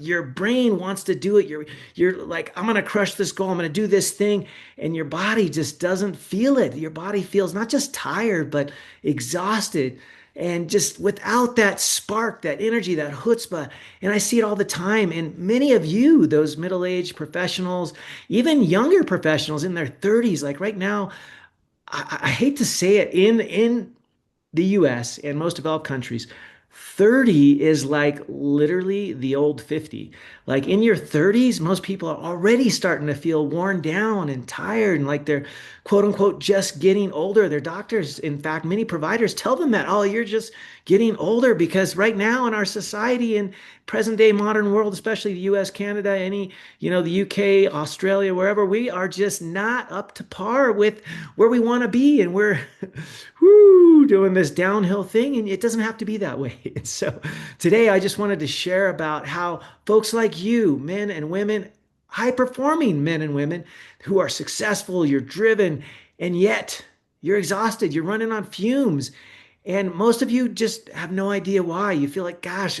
your brain wants to do it. You're like, I'm gonna crush this goal, I'm gonna do this thing, and your body just doesn't feel it. Your body feels not just tired, but exhausted. And just without that spark, that energy, that chutzpah. And I see it all the time. And many of you, those middle-aged professionals, even younger professionals in their 30s, like right now, I hate to say it, in the US and most developed countries, 30 is like literally the old 50. Like in your 30s, most people are already starting to feel worn down and tired and like they're quote unquote just getting older. Their doctors, in fact, many providers tell them that, oh, you're just getting older because right now in our society and present day modern world, especially the US, Canada, the UK, Australia, wherever, we are just not up to par with where we want to be. And we're whoo, doing this downhill thing, and it doesn't have to be that way. And so today I just wanted to share about how folks like you, men and women, high performing men and women who are successful, you're driven, and yet you're exhausted, you're running on fumes. And most of you just have no idea why. You feel like, gosh,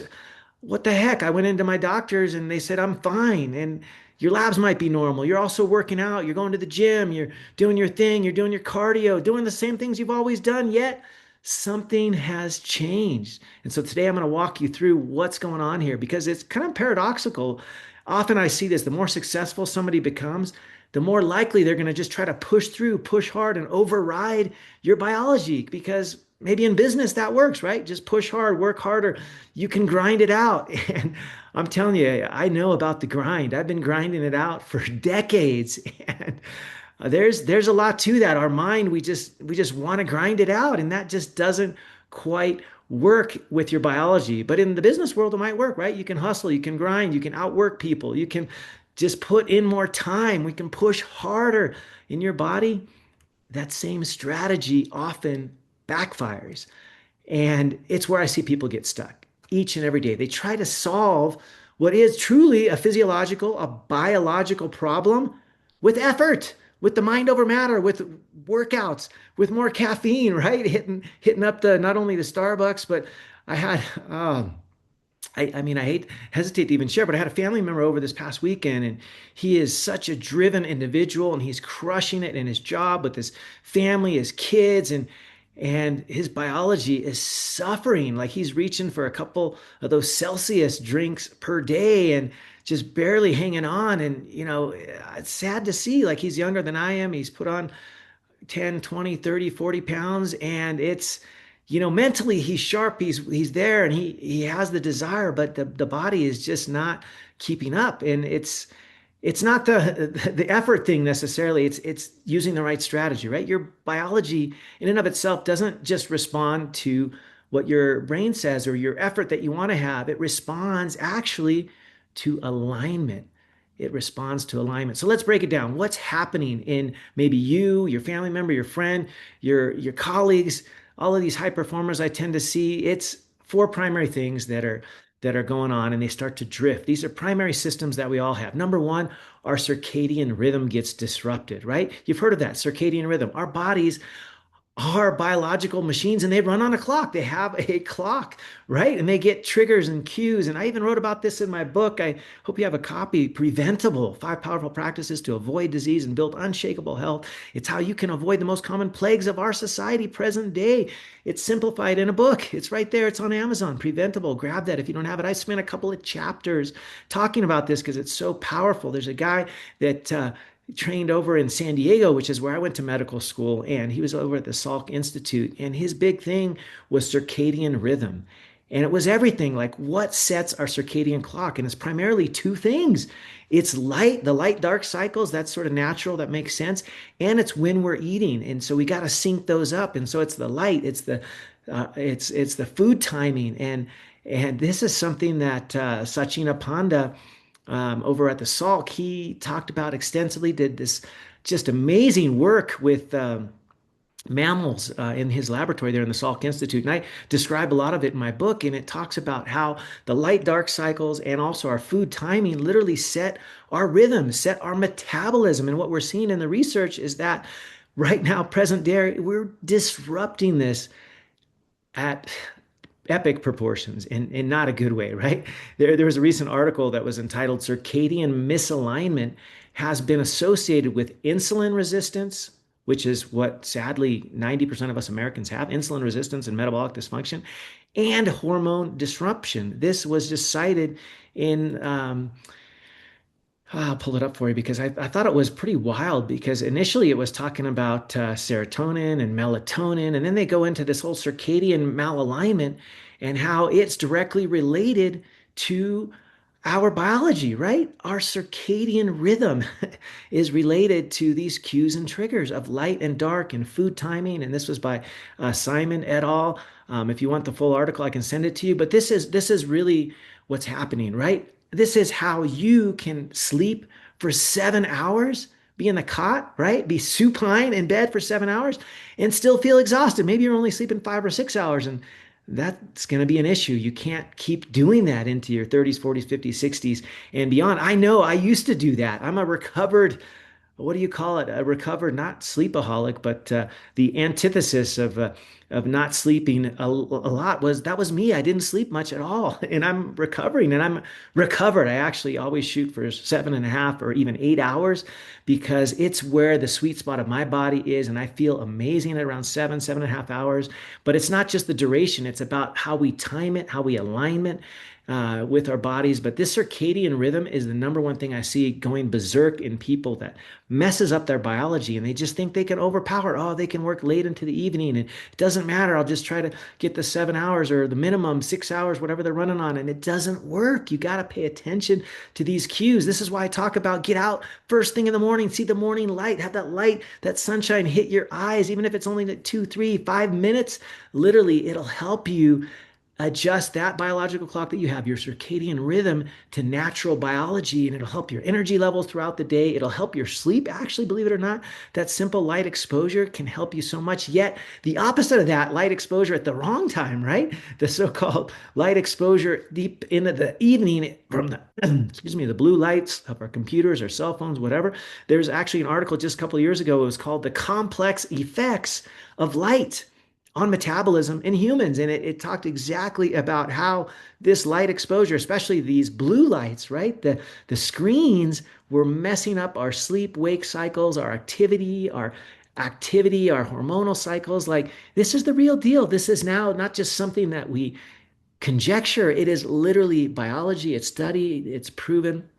what the heck? I went into my doctors and they said I'm fine. And your labs might be normal. You're also working out. You're going to the gym. You're doing your thing. You're doing your cardio, doing the same things you've always done. Yet something has changed. And so today I'm going to walk you through what's going on here because it's kind of paradoxical. Often I see this, the more successful somebody becomes, the more likely they're going to just try to push through, push hard, and override your biology because maybe in business that works, right? Just push hard, work harder. You can grind it out. And I'm telling you, I know about the grind. I've been grinding it out for decades. And there's a lot to that. Our mind, we just want to grind it out, and that just doesn't quite work with your biology. But in the business world, it might work, right? You can hustle, you can grind, you can outwork people, you can just put in more time, we can push harder in your body. That same strategy often backfires. And it's where I see people get stuck each and every day. They try to solve what is truly a physiological, a biological problem with effort, with the mind over matter, with workouts, with more caffeine, right? Hitting up the not only the Starbucks, but I had I mean, hesitate to even share, but I had a family member over this past weekend, and he is such a driven individual, and he's crushing it in his job with his family, his kids, and his biology is suffering. Like he's reaching for a couple of those Celsius drinks per day and just barely hanging on. And, it's sad to see, like he's younger than I am. He's put on 10, 20, 30, 40 pounds. And it's, mentally he's sharp, he's there and he has the desire, but the body is just not keeping up. And it's not the effort thing necessarily. It's using the right strategy, right? Your biology in and of itself doesn't just respond to what your brain says or your effort that you want to have. It responds actually to alignment. It responds to alignment. So let's break it down. What's happening in maybe you, your family member, your friend, your colleagues, all of these high performers I tend to see? It's four primary things that are going on, and they start to drift. These are primary systems that we all have. Number one, our circadian rhythm gets disrupted, right? You've heard of that, circadian rhythm. Our bodies are biological machines and they run on a clock. They have a clock, right? And they get triggers and cues. And I even wrote about this in my book. I hope you have a copy. Preventable: 5 Powerful Practices to Avoid Disease and Build Unshakable Health. It's how you can avoid the most common plagues of our society, present day. It's simplified in a book. It's right there. It's on Amazon. Preventable. Grab that if you don't have it. I spent a couple of chapters talking about this because it's so powerful. There's a guy that trained over in San Diego, which is where I went to medical school, and he was over at the Salk Institute, and his big thing was circadian rhythm. And it was everything like what sets our circadian clock. And it's primarily two things. It's light, the light dark cycles, that's sort of natural, that makes sense. And it's when we're eating. And so we got to sync those up. And so it's the light, it's the food timing. And this is something that Sachina Panda over at the Salk, he talked about extensively, did this just amazing work with mammals in his laboratory there in the Salk Institute. And I describe a lot of it in my book, and it talks about how the light dark cycles and also our food timing literally set our rhythm, set our metabolism. And what we're seeing in the research is that right now, present day, we're disrupting this at epic proportions in not a good way, right? There was a recent article that was entitled Circadian Misalignment has been associated with insulin resistance, which is what sadly 90% of us Americans have, insulin resistance and metabolic dysfunction, and hormone disruption. This was just cited in I'll pull it up for you because I thought it was pretty wild because initially it was talking about serotonin and melatonin, and then they go into this whole circadian malalignment and how it's directly related to our biology, right? Our circadian rhythm is related to these cues and triggers of light and dark and food timing. And this was by Simon et al. If you want the full article, I can send it to you. But this is really what's happening, right? This is how you can sleep for 7 hours, be in the cot, right? Be supine in bed for 7 hours and still feel exhausted. Maybe you're only sleeping 5 or 6 hours, and that's going to be an issue. You can't keep doing that into your 30s, 40s, 50s, 60s, and beyond. I know I used to do that. I'm a recovered, what do you call it? A recovered, not sleepaholic, but the antithesis of not sleeping a lot was that was me. I didn't sleep much at all, and I'm recovering, and I'm recovered. I actually always shoot for 7.5 or even 8 hours because it's where the sweet spot of my body is, and I feel amazing at around 7.5 hours. But it's not just the duration; it's about how we time it, how we align it with our bodies. But this circadian rhythm is the number one thing I see going berserk in people that messes up their biology, and they just think they can overpower. Oh, they can work late into the evening and it doesn't matter. I'll just try to get the 7 hours or the minimum 6 hours, whatever they're running on. And it doesn't work. You got to pay attention to these cues. This is why I talk about get out first thing in the morning, see the morning light, have that light, that sunshine hit your eyes, even if it's only like 2, 3, 5 minutes. Literally, it'll help you adjust that biological clock that you have, your circadian rhythm, to natural biology, and it'll help your energy levels throughout the day. It'll help your sleep. Actually, believe it or not, that simple light exposure can help you so much. Yet, the opposite of that, light exposure at the wrong time, right? The so-called light exposure deep into the evening from the excuse me, the blue lights of our computers, our cell phones, whatever. There's actually an article just a couple of years ago. It was called "The Complex Effects of Light on Metabolism in Humans." And it talked exactly about how this light exposure, especially these blue lights, right? The screens were messing up our sleep wake cycles, our hormonal cycles. Like, this is the real deal. This is now not just something that we conjecture. It is literally biology. It's studied, it's proven.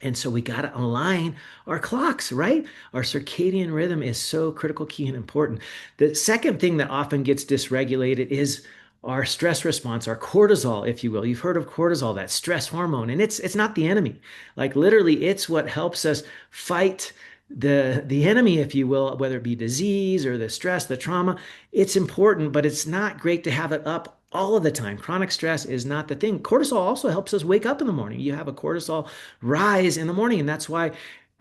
And so we got to align our clocks, right? Our circadian rhythm is so critical, key, and important. The second thing that often gets dysregulated is our stress response, our cortisol, if you will. You've heard of cortisol, that stress hormone, and it's not the enemy. Like, literally, it's what helps us fight the enemy, if you will, whether it be disease or the stress, the trauma. It's important, but it's not great to have it up all of the time. Chronic stress is not the thing. Cortisol also helps us wake up in the morning. You have a cortisol rise in the morning, and that's why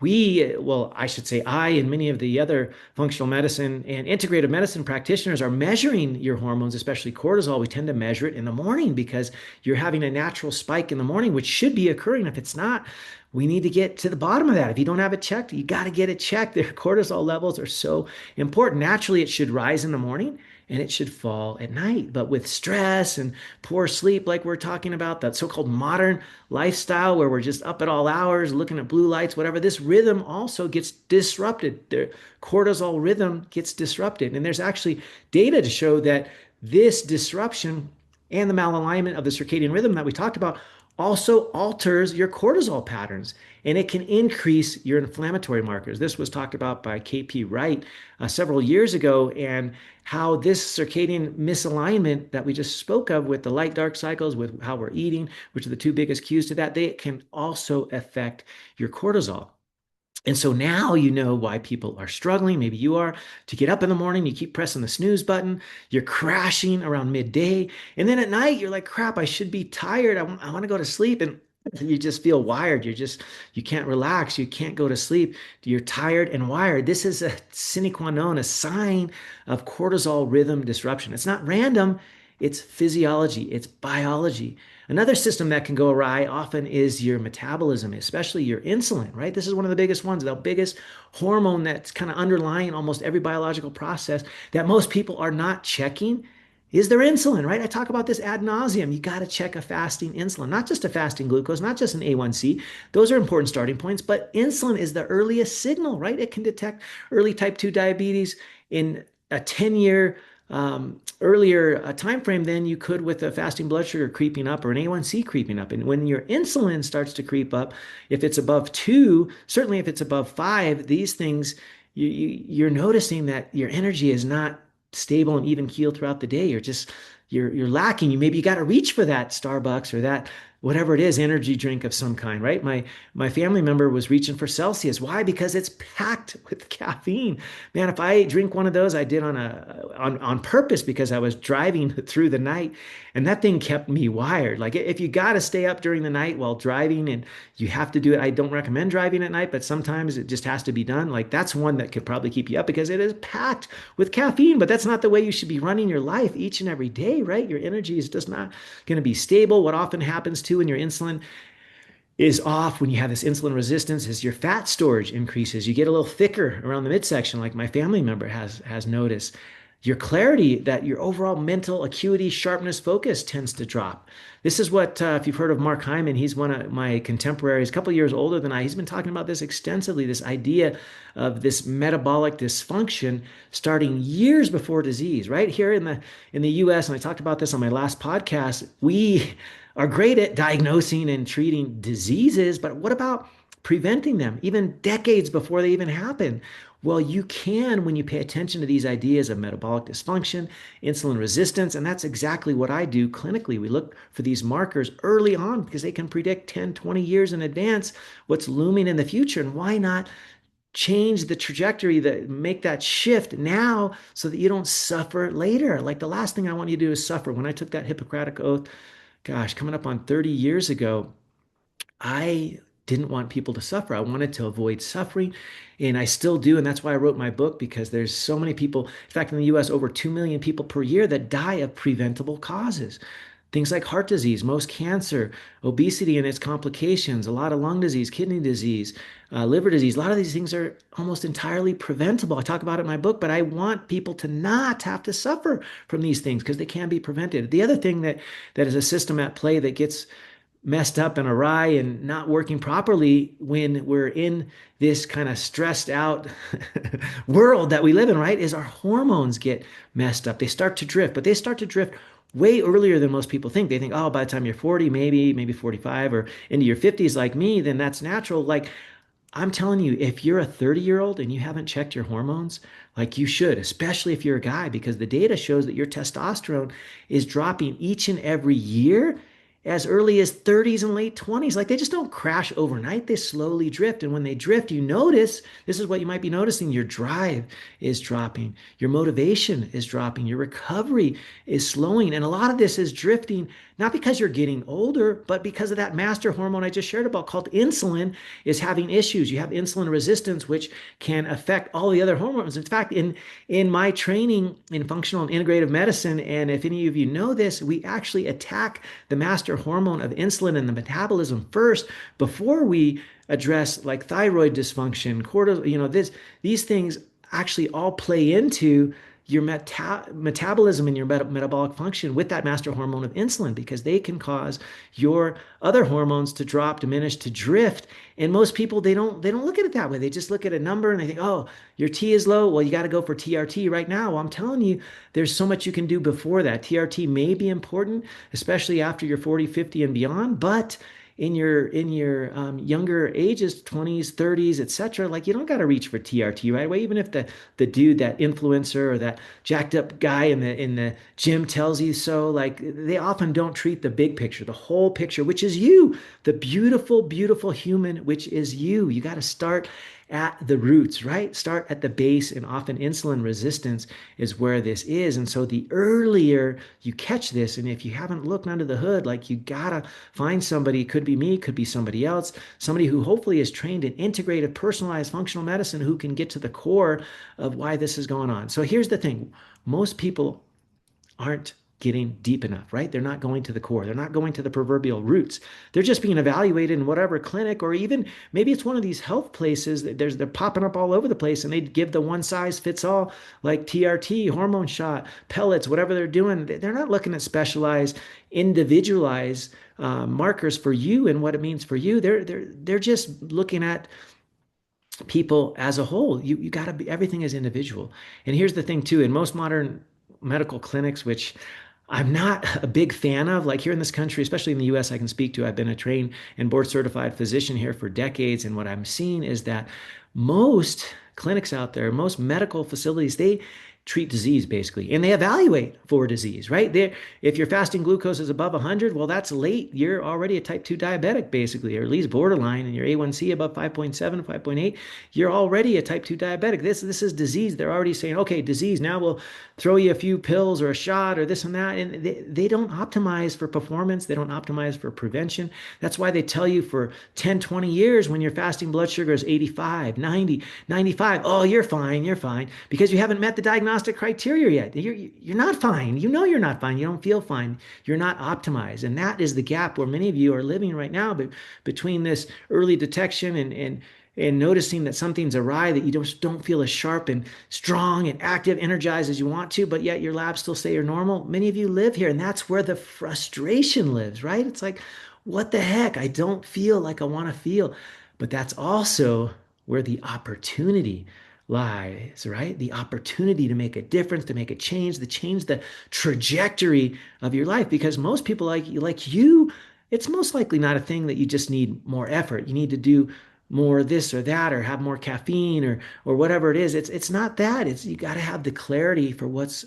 well, I should say I and many of the other functional medicine and integrative medicine practitioners are measuring your hormones, especially cortisol. We tend to measure it in the morning because you're having a natural spike in the morning, which should be occurring. If it's not, we need to get to the bottom of that. If you don't have it checked, you got to get it checked. Their cortisol levels are so important. Naturally, it should rise in the morning and it should fall at night. But with stress and poor sleep, like we're talking about, that so-called modern lifestyle where we're just up at all hours, looking at blue lights, whatever, this rhythm also gets disrupted. The cortisol rhythm gets disrupted. And there's actually data to show that this disruption and the malalignment of the circadian rhythm that we talked about also alters your cortisol patterns, and it can increase your inflammatory markers. This was talked about by KP Wright several years ago, and how this circadian misalignment that we just spoke of with the light dark cycles, with how we're eating, which are the two biggest cues to that, they can also affect your cortisol. And so now you know why people are struggling. Maybe you are, to get up in the morning. You keep pressing the snooze button. You're crashing around midday. And then at night, you're like, crap, I should be tired. I want to go to sleep. And you just feel wired. You can't relax. You can't go to sleep. You're tired and wired. This is a sine qua non, a sign of cortisol rhythm disruption. It's not random. It's physiology. It's biology. Another system that can go awry often is your metabolism, especially your insulin, right? This is one of the biggest ones, the biggest hormone that's kind of underlying almost every biological process that most people are not checking. Is there insulin, right? I talk about this ad nauseum. You got to check a fasting insulin, not just a fasting glucose, not just an A1C. Those are important starting points, but insulin is the earliest signal, right? It can detect early type 2 diabetes in a 10-year earlier time frame than you could with a fasting blood sugar creeping up or an A1C creeping up. And when your insulin starts to creep up, if it's above 2, certainly if it's above 5, these things you're noticing that your energy is not stable and even keel throughout the day. You're lacking. You got to reach for that Starbucks or that whatever it is, energy drink of some kind, right? My family member was reaching for Celsius. Why? Because it's packed with caffeine. Man, if I drink one of those, I did on purpose because I was driving through the night, and that thing kept me wired. Like if you got to stay up during the night while driving, and you have to do it. I don't recommend driving at night, but sometimes it just has to be done. Like that's one that could probably keep you up because it is packed with caffeine, but that's not the way you should be running your life each and every day, right? Your energy is just not going to be stable. What often happens too when your insulin is off, when you have this insulin resistance, is your fat storage increases. You get a little thicker around the midsection, like my family member has noticed. Your clarity, that your overall mental acuity, sharpness, focus tends to drop. This is what, if you've heard of Mark Hyman, he's one of my contemporaries, a couple years older than I. He's been talking about this extensively, this idea of this metabolic dysfunction starting years before disease. Right here in the U.S., and I talked about this on my last podcast, we are great at diagnosing and treating diseases, but what about preventing them even decades before they even happen? Well, you can when you pay attention to these ideas of metabolic dysfunction, insulin resistance, and that's exactly what I do clinically. We look for these markers early on because they can predict 10, 20 years in advance what's looming in the future. And why not change the trajectory, that make that shift now so that you don't suffer later? Like the last thing I want you to do is suffer. When I took that Hippocratic oath, gosh, coming up on 30 years ago, I didn't want people to suffer. I wanted to avoid suffering, and I still do. And that's why I wrote my book, because there's so many people, in fact, in the US, over 2 million people per year that die of preventable causes. Things like heart disease, most cancer, obesity and its complications, a lot of lung disease, kidney disease, liver disease. A lot of these things are almost entirely preventable. I talk about it in my book, but I want people to not have to suffer from these things because they can be prevented. The other thing that is a system at play that gets messed up and awry and not working properly when we're in this kind of stressed out world that we live in, right, is our hormones get messed up. They start to drift, but they start to drift way earlier than most people think. They think, oh, by the time you're 40, maybe 45 or into your 50s like me, then that's natural. Like I'm telling you, if you're a 30-year-old and you haven't checked your hormones, like you should, especially if you're a guy, because the data shows that your testosterone is dropping each and every year as early as 30s and late 20s. Like they just don't crash overnight. They slowly drift. And when they drift, you notice, this is what you might be noticing, your drive is dropping, your motivation is dropping, your recovery is slowing. And a lot of this is drifting, not because you're getting older, but because of that master hormone I just shared about called insulin is having issues. You have insulin resistance, which can affect all the other hormones. In fact, in my training in functional and integrative medicine, and if any of you know this, we actually attack the master hormone of insulin and the metabolism first before we address like thyroid dysfunction, cortisol, these things actually all play into your metabolism and your metabolic function with that master hormone of insulin, because they can cause your other hormones to drop, diminish, to drift. And most people, they don't look at it that way. They just look at a number and they think, oh, your T is low, well, you got to go for TRT right now. Well, I'm telling you, there's so much you can do before that. TRT may be important, especially after you're 40, 50 and beyond, but in your younger ages, 20s, 30s, etc., like you don't got to reach for TRT right away. Even if the dude, that influencer or that jacked up guy in the gym tells you so, like they often don't treat the big picture, the whole picture, which is you, the beautiful, beautiful human, which is you. You got to start at the roots, right? Start at the base, and often insulin resistance is where this is. And so the earlier you catch this, and if you haven't looked under the hood, like you gotta find somebody, could be me, could be somebody else, somebody who hopefully is trained in integrative, personalized functional medicine who can get to the core of why this is going on. So here's the thing. Most people aren't getting deep enough, right? They're not going to the core. They're not going to the proverbial roots. They're just being evaluated in whatever clinic, or even maybe it's one of these health places that they're popping up all over the place, and they give the one size fits all, like TRT, hormone shot, pellets, whatever they're doing. They're not looking at specialized, individualized markers for you and what it means for you. They're just looking at people as a whole. You got to be, everything is individual. And here's the thing too, in most modern medical clinics, which I'm not a big fan of, like here in this country, especially in the US, I can speak to. I've been a trained and board certified physician here for decades. And what I'm seeing is that most clinics out there, most medical facilities, they treat disease basically, and they evaluate for disease, right? There, if your fasting glucose is above 100, well, that's late. You're already a type 2 diabetic, basically, or at least borderline, and your A1C above 5.7, 5.8, you're already a type 2 diabetic. This is disease. They're already saying, okay, disease, now we'll throw you a few pills or a shot or this and that. And they don't optimize for performance. They don't optimize for prevention. That's why they tell you for 10, 20 years when your fasting blood sugar is 85, 90, 95, oh, you're fine, because you haven't met the diagnostic criteria yet. You're not fine. You know you're not fine. You don't feel fine. You're not optimized. And that is the gap where many of you are living right now, but between this early detection and noticing that something's awry, that you don't feel as sharp and strong and active, energized as you want to, but yet your labs still say you're normal. Many of you live here, and that's where the frustration lives, right? It's like, what the heck? I don't feel like I want to feel. But that's also where the opportunity lies, right? The opportunity to make a difference, to make a change, to change the trajectory of your life. Because most people like you, it's most likely not a thing that you just need more effort. You need to do more this or that, or have more caffeine, or whatever it is. It's not that. It's, you got to have the clarity for what's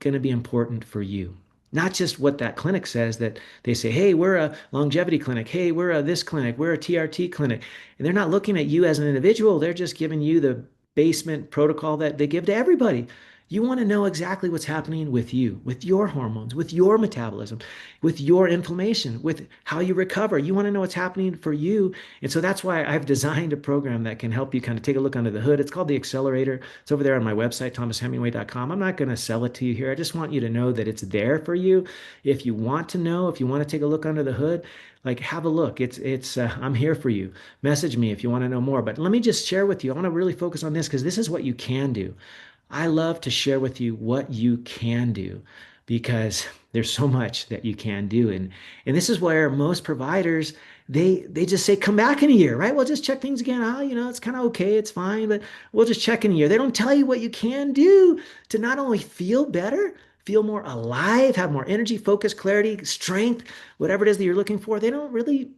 going to be important for you. Not just what that clinic says, that they say, hey, we're a longevity clinic. Hey, we're a this clinic. We're a TRT clinic. And they're not looking at you as an individual. They're just giving you the basement protocol that they give to everybody. You want to know exactly what's happening with you, with your hormones, with your metabolism, with your inflammation, with how you recover. You want to know what's happening for you. And so that's why I've designed a program that can help you kind of take a look under the hood. It's called the Accelerator. It's over there on my website, thomashemingway.com. I'm not going to sell it to you here. I just want you to know that it's there for you. If you want to know, if you want to take a look under the hood, like, have a look. I'm here for you. Message me if you want to know more. But let me just share with you. I want to really focus on this because this is what you can do. I love to share with you what you can do, because there's so much that you can do. And this is where most providers, they just say, come back in a year, right? We'll just check things again. It's kind of okay. It's fine, but we'll just check in a year. They don't tell you what you can do to not only feel better, feel more alive, have more energy, focus, clarity, strength, whatever it is that you're looking for. They don't really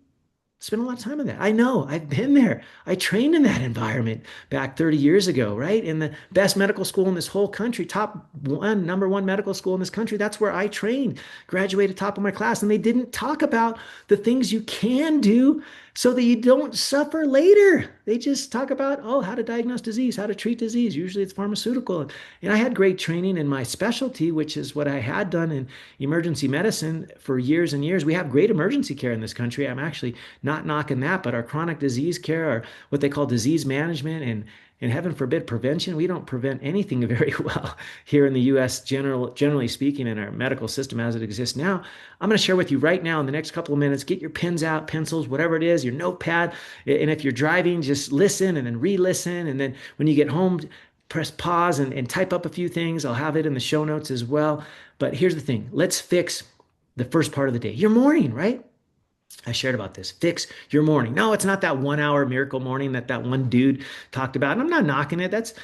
spend a lot of time on that. I know, I've been there. I trained in that environment back 30 years ago, right? In the best medical school in this whole country, number one medical school in this country. That's where I trained, graduated top of my class. And they didn't talk about the things you can do so that you don't suffer later. They just talk about, oh, how to diagnose disease, how to treat disease. Usually it's pharmaceutical. And I had great training in my specialty, which is what I had done in emergency medicine for years and years. We have great emergency care in this country. I'm actually not knocking that, but our chronic disease care, or what they call disease management, and heaven forbid prevention, we don't prevent anything very well here in the US, generally speaking, in our medical system as it exists now. I'm going to share with you right now in the next couple of minutes. Get your pens out, pencils, whatever it is, your notepad. And if you're driving, just listen and then re-listen. And then when you get home, press pause and type up a few things. I'll have it in the show notes as well. But here's the thing. Let's fix the first part of the day, your morning, right? I shared about this. Fix your morning. No, it's not that 1 hour miracle morning that one dude talked about. And I'm not knocking it. That's,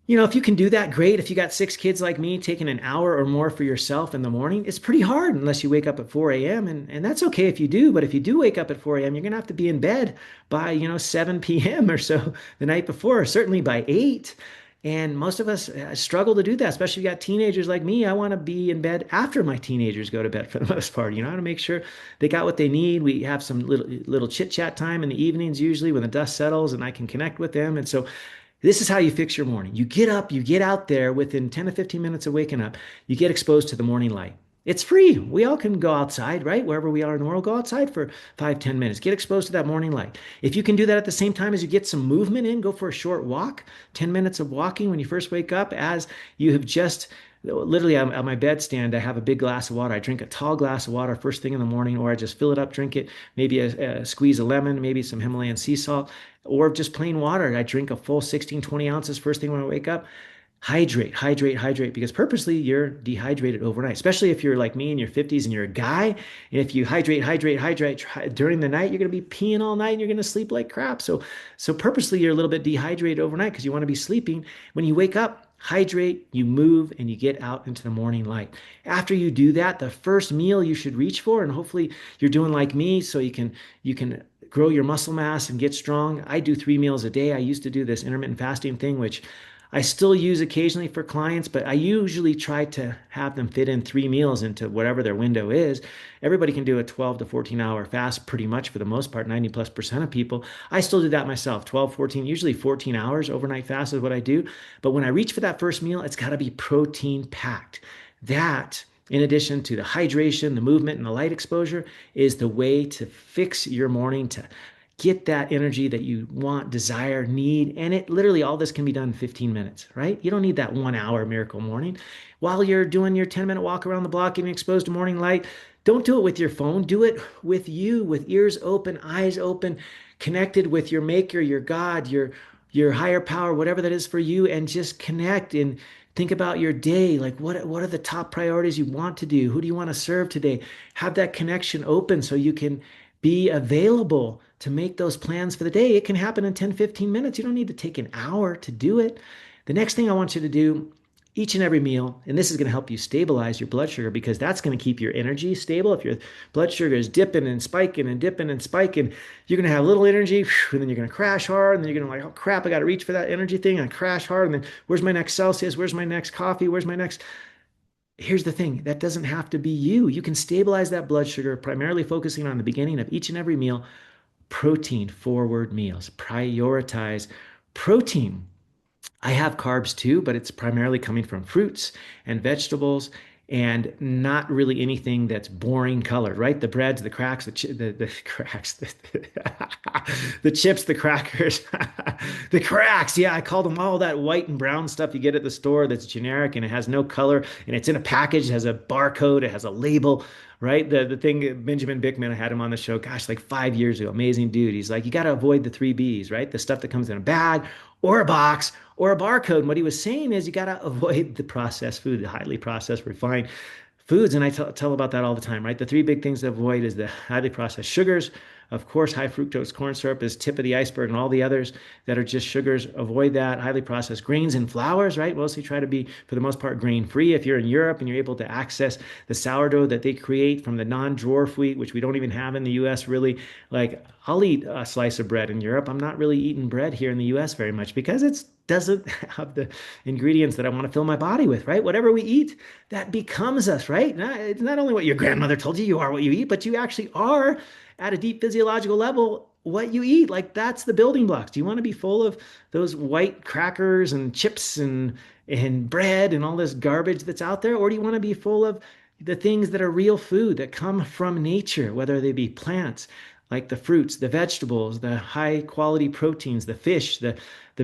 if you can do that, great. If you got 6 kids like me, taking an hour or more for yourself in the morning, it's pretty hard unless you wake up at 4 a.m. And that's okay if you do. But if you do wake up at 4 a.m., you're going to have to be in bed by, 7 p.m. or so the night before, or certainly by 8. And most of us struggle to do that, especially if you got teenagers like me. I want to be in bed after my teenagers go to bed for the most part. I want to make sure they got what they need. We have some little chit chat time in the evenings, usually when the dust settles, and I can connect with them. And so this is how you fix your morning. You get up, you get out there within 10 to 15 minutes of waking up, you get exposed to the morning light. It's free. We all can go outside, right? Wherever we are in the world, go outside for 5, 10 minutes. Get exposed to that morning light. If you can do that at the same time as you get some movement in, go for a short walk, 10 minutes of walking when you first wake up, as you have just Literally on my bedstand, I have a big glass of water. I drink a tall glass of water first thing in the morning, or I just fill it up, drink it, maybe a squeeze of lemon, maybe some Himalayan sea salt, or just plain water. I drink a full 16, 20 ounces first thing when I wake up. Hydrate, hydrate, hydrate, because purposely you're dehydrated overnight, especially if you're like me in your 50s and you're a guy. And if you hydrate, hydrate, hydrate during the night, you're going to be peeing all night and you're going to sleep like crap. So purposely you're a little bit dehydrated overnight because you want to be sleeping. When you wake up, hydrate, you move, and you get out into the morning light. After you do that, the first meal you should reach for, and hopefully you're doing like me, so you can grow your muscle mass and get strong. I do 3 meals a day. I used to do this intermittent fasting thing, which I still use occasionally for clients, but I usually try to have them fit in 3 meals into whatever their window is. Everybody can do a 12 to 14 hour fast pretty much for the most part, 90+% of people. I still do that myself, 12, 14, usually 14 hours overnight fast is what I do. But when I reach for that first meal, it's got to be protein packed. That, in addition to the hydration, the movement, and the light exposure, is the way to fix your morning, to get that energy that you want, desire, need. And it literally, all this can be done in 15 minutes, right? You don't need that 1 hour miracle morning. While you're doing your 10-minute walk around the block, getting exposed to morning light, don't do it with your phone. Do it with you, with ears open, eyes open, connected with your maker, your God, your higher power, whatever that is for you, and just connect and think about your day. Like what are the top priorities you want to do? Who do you want to serve today? Have that connection open so you can be available to make those plans for the day. It can happen in 10, 15 minutes. You don't need to take an hour to do it. The next thing I want you to do each and every meal, and this is going to help you stabilize your blood sugar because that's going to keep your energy stable. If your blood sugar is dipping and spiking and dipping and spiking, you're going to have little energy, and then you're going to crash hard, and then you're going to like, oh crap, I got to reach for that energy thing. I crash hard, and then where's my next Celsius? Where's my next coffee? Where's my next? Here's the thing, that doesn't have to be you. You can stabilize that blood sugar primarily focusing on the beginning of each and every meal. Protein forward meals. Prioritize protein. I have carbs too, but it's primarily coming from fruits and vegetables and not really anything that's boring colored, right? The breads, the cracks, the cracks, the chips, the crackers, the cracks. Yeah, I call them all that white and brown stuff you get at the store that's generic and it has no color and it's in a package, it has a barcode, it has a label, right? The thing, Benjamin Bickman, I had him on the show, gosh, like 5 years ago, amazing dude. He's like, you got to avoid the three B's, right? The stuff that comes in a bag or a box or a barcode. And what he was saying is you got to avoid the processed food, the highly processed, refined foods. And I tell about that all the time, right? The three big things to avoid is the highly processed sugars. Of course, high fructose corn syrup is tip of the iceberg, and all the others that are just sugars, avoid that. Highly processed grains and flours, right? Mostly try to be, for the most part, grain free. If you're in Europe and you're able to access the sourdough that they create from the non-dwarf wheat, which we don't even have in the US really, like I'll eat a slice of bread in Europe. I'm not really eating bread here in the US very much because it doesn't have the ingredients that I want to fill my body with, right? Whatever we eat, that becomes us, right? It's not only what your grandmother told you, you are what you eat, but you actually are at a deep physiological level what you eat. Like that's the building blocks. Do you want to be full of those white crackers and chips and bread and all this garbage that's out there? Or do you want to be full of the things that are real food that come from nature, whether they be plants, like the fruits, the vegetables, the high quality proteins, the fish, the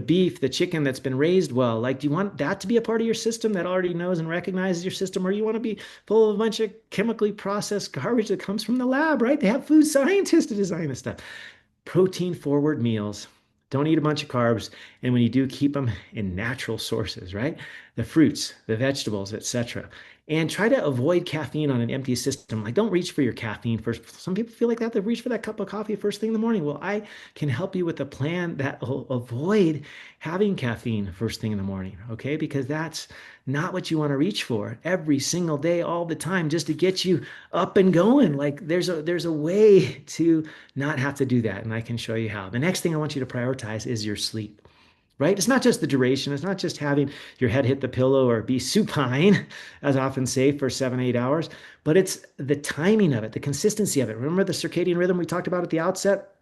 beef, the chicken that's been raised well? Like, do you want that to be a part of your system that already knows and recognizes your system? Or you want to be full of a bunch of chemically processed garbage that comes from the lab, right? They have food scientists to design this stuff. Protein forward meals. Don't eat a bunch of carbs. And when you do, keep them in natural sources, right? The fruits, the vegetables, etc. And try to avoid caffeine on an empty system. Like, don't reach for your caffeine first. Some people feel like they have to reach for that cup of coffee first thing in the morning. Well, I can help you with a plan that will avoid having caffeine first thing in the morning, okay? Because that's not what you want to reach for every single day, all the time, just to get you up and going. Like, there's a way to not have to do that, and I can show you how. The next thing I want you to prioritize is your sleep, right? It's not just the duration. It's not just having your head hit the pillow or be supine, as I often say, for 7, 8 hours, but it's the timing of it, the consistency of it. Remember the circadian rhythm we talked about at the outset?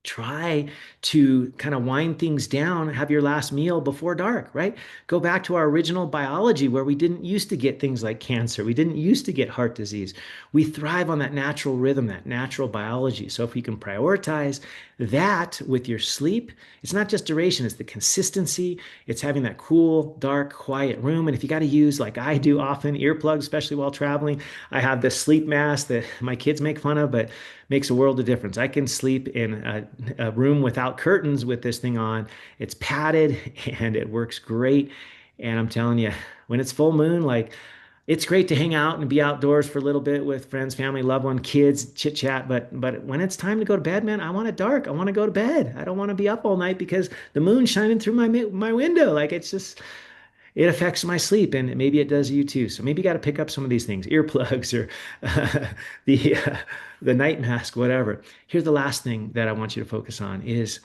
try to kind of wind things down, have your last meal before dark, right? Go back to our original biology where we didn't used to get things like cancer. We didn't used to get heart disease. We thrive on that natural rhythm, that natural biology. So if we can prioritize that with your sleep, it's not just duration, it's the consistency. It's having that cool, dark, quiet room. And if you got to use, like I do often, earplugs, especially while traveling, I have this sleep mask that my kids make fun of, but makes a world of difference. I can sleep in a room without curtains with this thing on. It's padded and it works great. And I'm telling you, when it's full moon, like it's great to hang out and be outdoors for a little bit with friends, family, loved one, kids, chit chat. But when it's time to go to bed, man, I want it dark. I want to go to bed. I don't want to be up all night because the moon's shining through my window. Like it's just it affects my sleep, and maybe it does you too. So maybe you got to pick up some of these things, earplugs or the the night mask, whatever. Here's the last thing that I want you to focus on is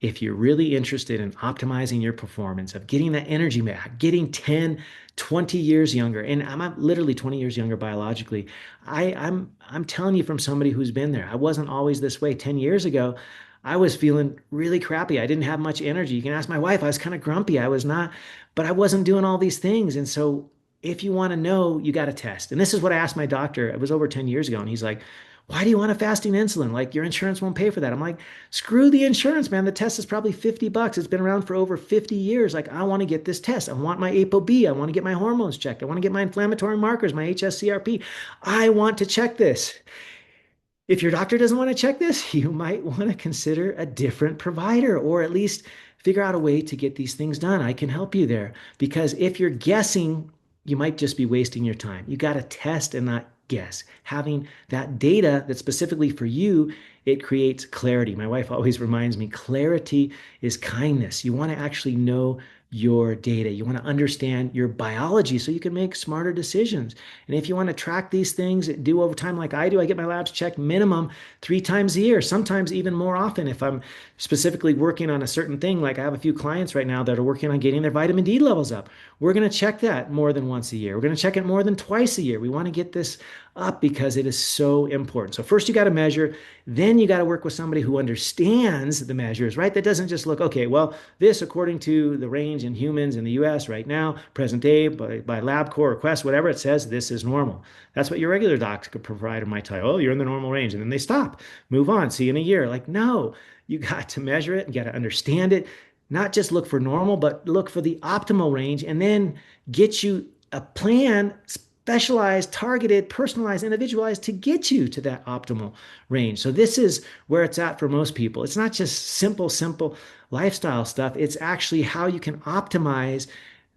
if you're really interested in optimizing your performance, of getting that energy back, getting 10, 20 years younger, and I'm literally 20 years younger biologically. I'm telling you from somebody who's been there. I wasn't always this way 10 years ago. I was feeling really crappy. I didn't have much energy. You can ask my wife. I was kind of grumpy. I was not, but I wasn't doing all these things. And so if you want to know, you got to test. And this is what I asked my doctor. It was over 10 years ago. And he's like, why do you want a fasting insulin? Like your insurance won't pay for that. I'm like, screw the insurance, man. The test is probably $50. It's been around for over 50 years. Like, I want to get this test. I want my ApoB. I want to get my hormones checked. I want to get my inflammatory markers, my HSCRP. I want to check this. If your doctor doesn't want to check this, you might want to consider a different provider or at least figure out a way to get these things done. I can help you there because if you're guessing, you might just be wasting your time. You got to test and not guess. Having that data that's specifically for you, it creates clarity. My wife always reminds me clarity is kindness. You want to actually know your data. You want to understand your biology so you can make smarter decisions. And if you want to track these things, do over time like I do, I get my labs checked minimum 3 times a year, sometimes even more often if I'm specifically working on a certain thing. Like I have a few clients right now that are working on getting their vitamin D levels up. We're going to check that more than once a year. We're going to check it more than twice a year. We want to get this up because it is so important. So first you got to measure, then you got to work with somebody who understands the measures, right? That doesn't just look, okay, well, this according to the range in humans in the US right now, present day by LabCorp or Quest, whatever it says, this is normal. That's what your regular doctor provider might tell you. Oh, you're in the normal range. And then they stop, move on, see you in a year. Like, no, you got to measure it. You got to understand it. Not just look for normal, but look for the optimal range and then get you a plan specialized, targeted, personalized, individualized to get you to that optimal range. So this is where it's at for most people. It's not just simple lifestyle stuff. It's actually how you can optimize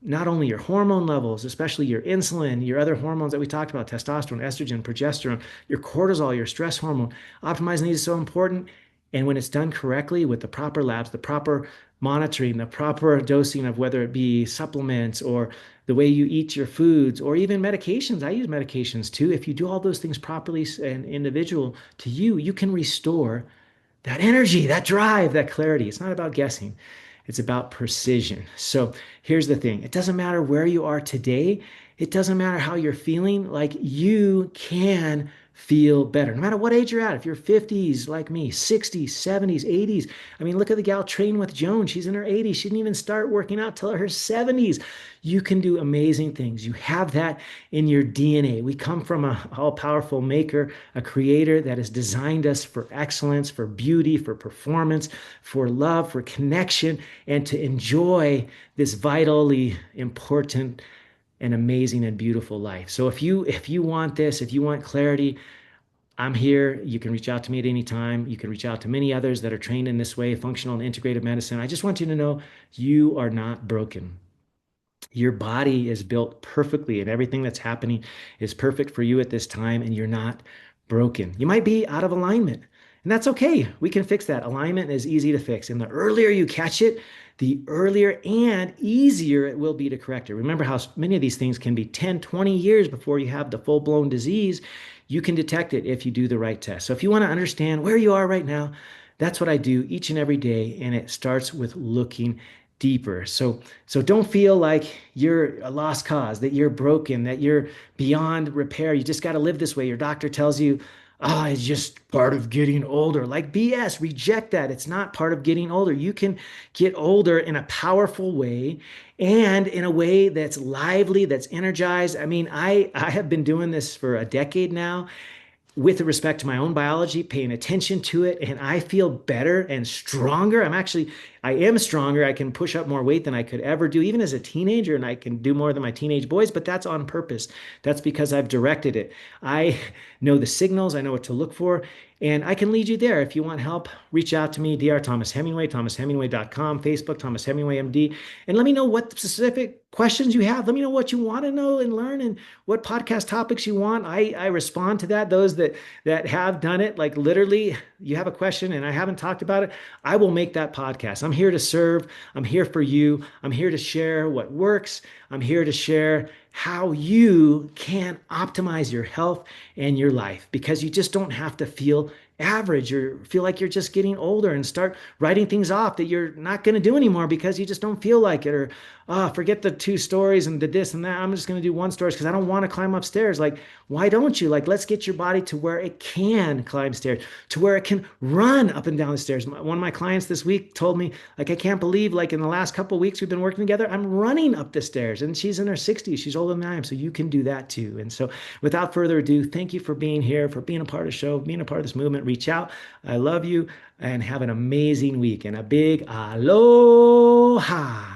not only your hormone levels, especially your insulin, your other hormones that we talked about, testosterone, estrogen, progesterone, your cortisol, your stress hormone. Optimizing these is so important. And when it's done correctly with the proper labs, the proper monitoring, the proper dosing of whether it be supplements or the way you eat your foods or even medications. I use medications too. If you do all those things properly and individual to you, you can restore that energy, that drive, that clarity. It's not about guessing. It's about precision. So here's the thing. It doesn't matter where you are today. It doesn't matter how you're feeling. Like you can feel better no matter what age you're at. If you're 50s like me, 60s, 70s, 80s. I mean, look at the gal Train with Joan. She's in her 80s. She didn't even start working out till her 70s. You can do amazing things. You have that in your DNA. We come from a all-powerful maker, a creator that has designed us for excellence, for beauty, for performance, for love, for connection, and to enjoy this vitally important and amazing and beautiful life. So if you want this, if you want clarity, I'm here. You can reach out to me at any time. You can reach out to many others that are trained in this way, functional and integrative medicine. I just want you to know you are not broken. Your body is built perfectly, and everything that's happening is perfect for you at this time, and you're not broken. You might be out of alignment, and that's okay. We can fix that. Alignment is easy to fix. And the earlier you catch it, the earlier and easier it will be to correct it. Remember how many of these things can be 10, 20 years before you have the full-blown disease. You can detect it if you do the right test. So if you want to understand where you are right now, that's what I do each and every day, and it starts with looking deeper. So don't feel like you're a lost cause, that you're broken, that you're beyond repair. You just got to live this way. Your doctor tells you ah, it's just part of getting older. Like BS, reject that. It's not part of getting older. You can get older in a powerful way and in a way that's lively, that's energized. I mean, I have been doing this for a decade now with respect to my own biology, paying attention to it, and I feel better and stronger. I am stronger. I can push up more weight than I could ever do, even as a teenager, and I can do more than my teenage boys, but that's on purpose. That's because I've directed it. I know the signals, I know what to look for, and I can lead you there. If you want help, reach out to me, Dr. Thomas Hemingway, ThomasHemingway.com, Facebook, Thomas Hemingway MD, and let me know what specific questions you have. Let me know what you want to know and learn and what podcast topics you want. I respond to that. Those that have done it, like literally, you have a question and I haven't talked about it, I will make that podcast. I'm here to serve. I'm here for you. I'm here to share what works. I'm here to share how you can optimize your health and your life because you just don't have to feel average or feel like you're just getting older and start writing things off that you're not going to do anymore because you just don't feel like it or forget the two stories and the this and that. I'm just going to do one story because I don't want to climb upstairs. Like, why don't you? Like, let's get your body to where it can climb stairs, to where it can run up and down the stairs. One of my clients this week told me, like, I can't believe, like, in the last couple of weeks we've been working together, I'm running up the stairs. And she's in her 60s. She's older than I am. So you can do that too. And so without further ado, thank you for being here, for being a part of the show, being a part of this movement. Reach out. I love you and have an amazing week and a big aloha.